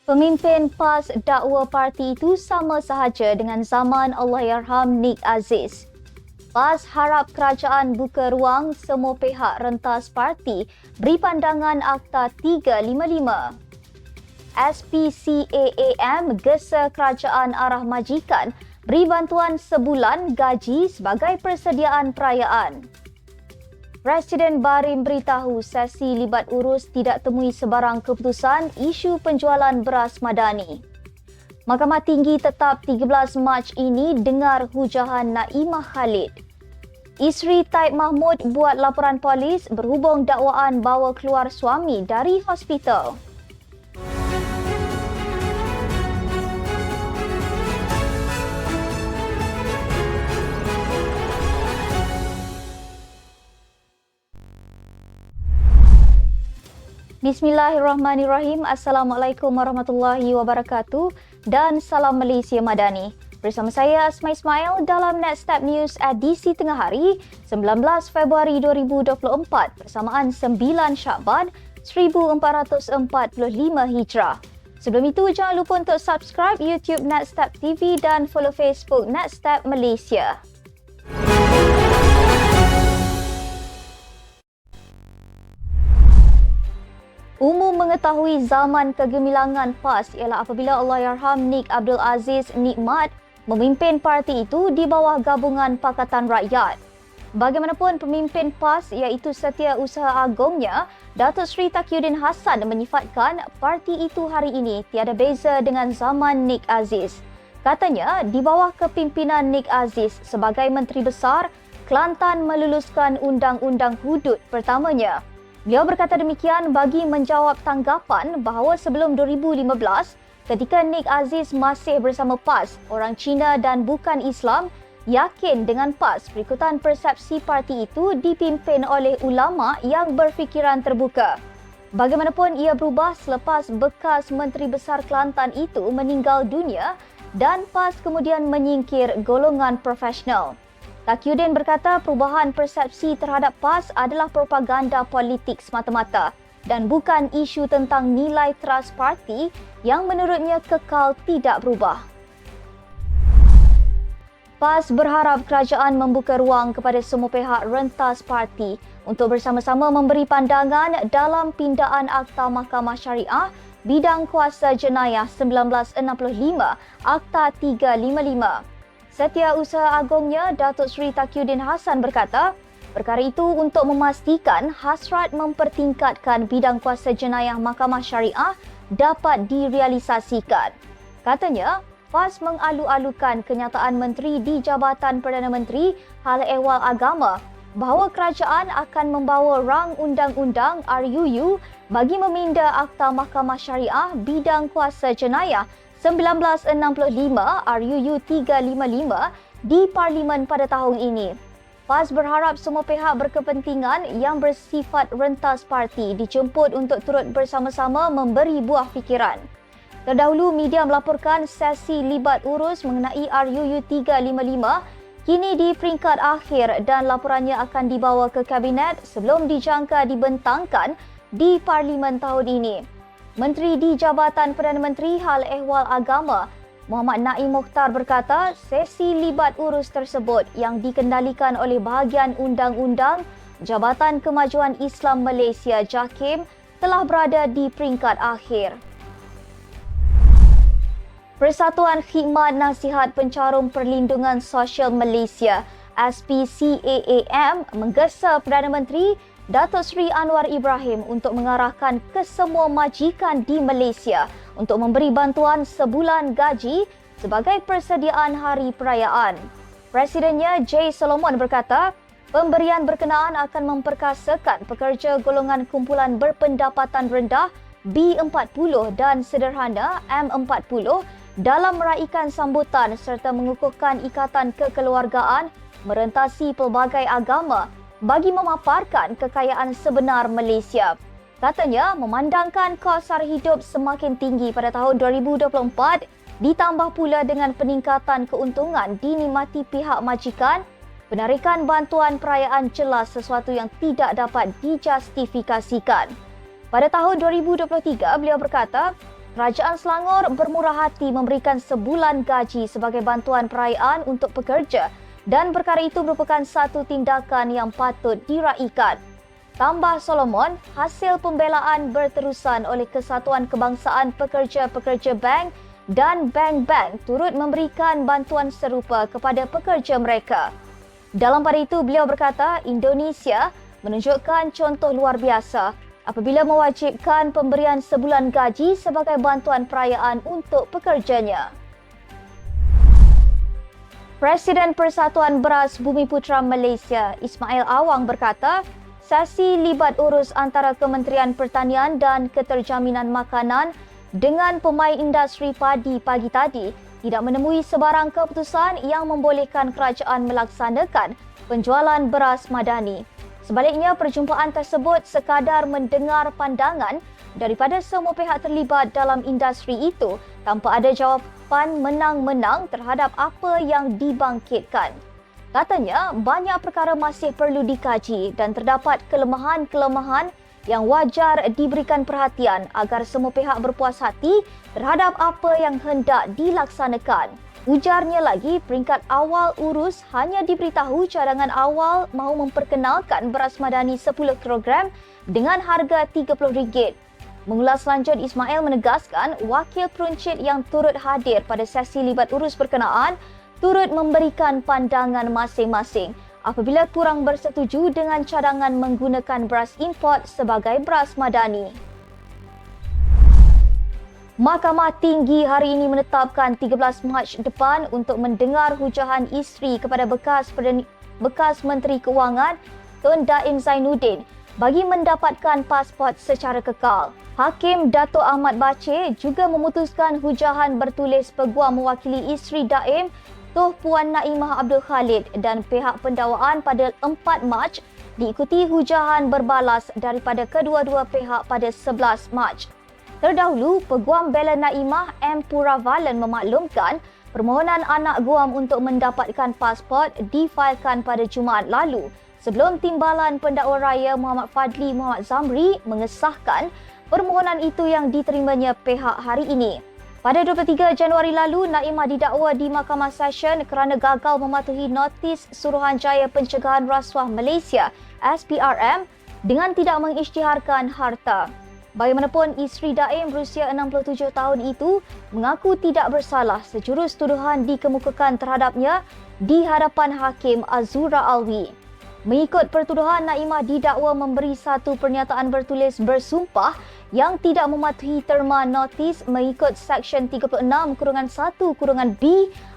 Pemimpin PAS dakwa parti itu sama sahaja dengan zaman Allahyarham Nik Aziz. PAS harap kerajaan buka ruang semua pihak rentas parti beri pandangan Akta 355. SPCAAM gesa kerajaan arah majikan beri bantuan sebulan gaji sebagai persediaan perayaan. Presiden Barim beritahu sesi libat urus tidak temui sebarang keputusan isu penjualan beras madani. Mahkamah Tinggi tetap 13 Mac ini dengar hujahan Naimah Khalid. Isteri Taib Mahmud buat laporan polis berhubung dakwaan bawa keluar suami dari hospital. Bismillahirrahmanirrahim. Assalamualaikum warahmatullahi wabarakatuh dan salam Malaysia Madani. Bersama saya Asma Ismail dalam Netstep News edisi tengah hari 19 Februari 2024 bersamaan 9 Syakban 1445 Hijrah. Sebelum itu jangan lupa untuk subscribe YouTube Netstep TV dan follow Facebook Netstep Malaysia. Umum mengetahui zaman kegemilangan PAS ialah apabila Allahyarham Nik Abdul Aziz Nikmat memimpin parti itu di bawah gabungan Pakatan Rakyat. Bagaimanapun pemimpin PAS iaitu Setiausaha Agongnya, Datuk Seri Taqiyuddin Hassan menyifatkan parti itu hari ini tiada beza dengan zaman Nik Aziz. Katanya, di bawah kepimpinan Nik Aziz sebagai Menteri Besar, Kelantan meluluskan Undang-Undang Hudud pertamanya. Beliau berkata demikian bagi menjawab tanggapan bahawa sebelum 2015, ketika Nik Aziz masih bersama PAS, orang Cina dan bukan Islam yakin dengan PAS berikutan persepsi parti itu dipimpin oleh ulama yang berfikiran terbuka. Bagaimanapun ia berubah selepas bekas Menteri Besar Kelantan itu meninggal dunia dan PAS kemudian menyingkir golongan profesional. Taqiyuddin berkata perubahan persepsi terhadap PAS adalah propaganda politik semata-mata dan bukan isu tentang nilai trust parti yang menurutnya kekal tidak berubah. PAS berharap kerajaan membuka ruang kepada semua pihak rentas parti untuk bersama-sama memberi pandangan dalam pindaan Akta Mahkamah Syariah Bidang Kuasa Jenayah 1965 Akta 355. Setiausaha Agongnya, Datuk Seri Taqiyuddin Hassan berkata, perkara itu untuk memastikan hasrat mempertingkatkan bidang kuasa jenayah Mahkamah Syariah dapat direalisasikan. Katanya, PAS mengalu-alukan kenyataan Menteri di Jabatan Perdana Menteri Hal Ehwal Agama bahawa kerajaan akan membawa rang undang-undang RUU bagi meminda Akta Mahkamah Syariah Bidang Kuasa Jenayah 1965 RUU 355 di Parlimen pada tahun ini. PAS berharap semua pihak berkepentingan yang bersifat rentas parti dijemput untuk turut bersama-sama memberi buah fikiran. Terdahulu media melaporkan sesi libat urus mengenai RUU 355 kini di peringkat akhir dan laporannya akan dibawa ke Kabinet sebelum dijangka dibentangkan di Parlimen tahun ini. Menteri di Jabatan Perdana Menteri Hal Ehwal Agama, Muhammad Naim Mokhtar berkata, sesi libat urus tersebut yang dikendalikan oleh bahagian undang-undang Jabatan Kemajuan Islam Malaysia JAKIM telah berada di peringkat akhir. Persatuan Khidmat Nasihat Pencarum Perlindungan Sosial Malaysia SPCAAM menggesa Perdana Menteri Datuk Seri Anwar Ibrahim untuk mengarahkan ke semua majikan di Malaysia untuk memberi bantuan sebulan gaji sebagai persediaan hari perayaan. Presidennya J. Solomon berkata, pemberian berkenaan akan memperkasakan pekerja golongan kumpulan berpendapatan rendah B40 dan sederhana M40 dalam meraikan sambutan serta mengukuhkan ikatan kekeluargaan merentasi pelbagai agama bagi memaparkan kekayaan sebenar Malaysia. Katanya, memandangkan kos sara hidup semakin tinggi pada tahun 2024 ditambah pula dengan peningkatan keuntungan dinikmati pihak majikan, penarikan bantuan perayaan jelas sesuatu yang tidak dapat dijustifikasikan. Pada tahun 2023, beliau berkata, Kerajaan Selangor bermurah hati memberikan sebulan gaji sebagai bantuan perayaan untuk pekerja dan perkara itu merupakan satu tindakan yang patut diraikan. Tambah Solomon, hasil pembelaan berterusan oleh Kesatuan Kebangsaan Pekerja-Pekerja Bank dan bank-bank turut memberikan bantuan serupa kepada pekerja mereka. Dalam pada itu, beliau berkata Indonesia menunjukkan contoh luar biasa apabila mewajibkan pemberian sebulan gaji sebagai bantuan perayaan untuk pekerjanya. Presiden Persatuan Beras Bumiputera Malaysia, Ismail Awang berkata, sesi libat urus antara Kementerian Pertanian dan Keterjaminan Makanan dengan pemain industri padi pagi tadi tidak menemui sebarang keputusan yang membolehkan kerajaan melaksanakan penjualan beras madani. Sebaliknya, perjumpaan tersebut sekadar mendengar pandangan daripada semua pihak terlibat dalam industri itu tanpa ada jawapan menang-menang terhadap apa yang dibangkitkan. Katanya, banyak perkara masih perlu dikaji dan terdapat kelemahan-kelemahan yang wajar diberikan perhatian agar semua pihak berpuas hati terhadap apa yang hendak dilaksanakan. Ujarnya lagi, peringkat awal urus hanya diberitahu cadangan awal mahu memperkenalkan beras madani 10 kg dengan harga RM30. Mengulas lanjut, Ismail menegaskan wakil peruncit yang turut hadir pada sesi libat urus berkenaan turut memberikan pandangan masing-masing apabila kurang bersetuju dengan cadangan menggunakan beras import sebagai beras madani. Mahkamah Tinggi hari ini menetapkan 13 Mac depan untuk mendengar hujahan isteri kepada bekas Menteri Kewangan Tun Daim Zainuddin bagi mendapatkan pasport secara kekal. Hakim Dato' Ahmad Bache juga memutuskan hujahan bertulis peguam mewakili isteri Daim Tuh Puan Naimah Abdul Khalid dan pihak pendakwaan pada 4 Mac diikuti hujahan berbalas daripada kedua-dua pihak pada 11 Mac. Terdahulu, Peguam Bela Naimah M. Puravalan memaklumkan permohonan anak guam untuk mendapatkan pasport difailkan pada Jumaat lalu sebelum Timbalan Pendakwa Raya Muhammad Fadli Muhammad Zamri mengesahkan permohonan itu yang diterimanya pihak hari ini. Pada 23 Januari lalu, Naimah didakwa di Mahkamah Session kerana gagal mematuhi notis Suruhanjaya Pencegahan Rasuah Malaysia SPRM dengan tidak mengisytiharkan harta. Bagaimanapun, isteri Daim berusia 67 tahun itu mengaku tidak bersalah sejurus tuduhan dikemukakan terhadapnya di hadapan Hakim Azura Alwi. Mengikut pertuduhan, Naimah didakwa memberi satu pernyataan bertulis bersumpah yang tidak mematuhi terma notis mengikut Seksyen 36-1-B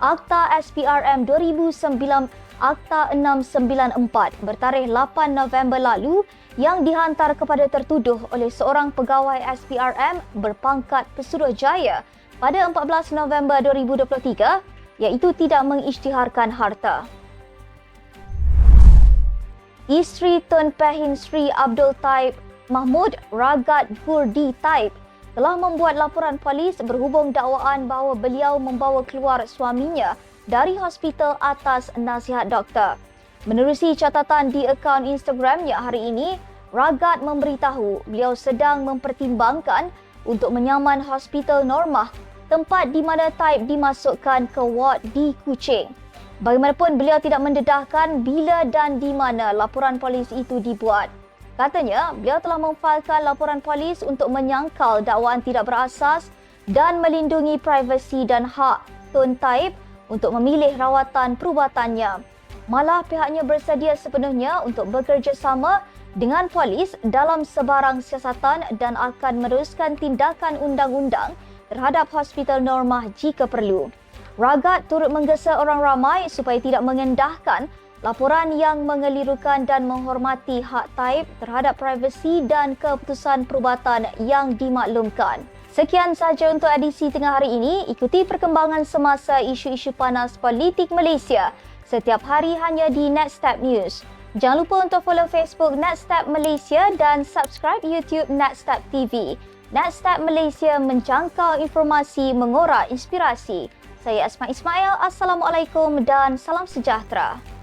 Akta SPRM 2009 Akta 694 bertarikh 8 November lalu yang dihantar kepada tertuduh oleh seorang pegawai SPRM berpangkat Pesuruhjaya pada 14 November 2023 iaitu tidak mengisytiharkan harta. Isteri Tun Pehin Sri Abdul Taib Mahmud Ragat Gurdi Taib telah membuat laporan polis berhubung dakwaan bahawa beliau membawa keluar suaminya dari hospital atas nasihat doktor. Menerusi catatan di akaun Instagramnya hari ini, Ragat memberitahu beliau sedang mempertimbangkan untuk menyaman Hospital Normah, tempat di mana Taib dimasukkan ke ward di Kuching. Bagaimanapun, beliau tidak mendedahkan bila dan di mana laporan polis itu dibuat. Katanya, beliau telah memfailkan laporan polis untuk menyangkal dakwaan tidak berasas dan melindungi privasi dan hak Tun Taib untuk memilih rawatan perubatannya. Malah pihaknya bersedia sepenuhnya untuk bekerjasama dengan polis dalam sebarang siasatan dan akan meneruskan tindakan undang-undang terhadap Hospital Normah jika perlu. Ragat turut menggesa orang ramai supaya tidak mengendahkan laporan yang mengelirukan dan menghormati hak Taib terhadap privasi dan keputusan perubatan yang dimaklumkan. Sekian sahaja untuk edisi tengah hari ini. Ikuti perkembangan semasa isu-isu panas politik Malaysia setiap hari hanya di Netstep News. Jangan lupa untuk follow Facebook Netstep Malaysia dan subscribe YouTube Netstep TV. Netstep Malaysia menjangkau informasi, mengorak inspirasi. Saya Asma Ismail. Assalamualaikum dan salam sejahtera.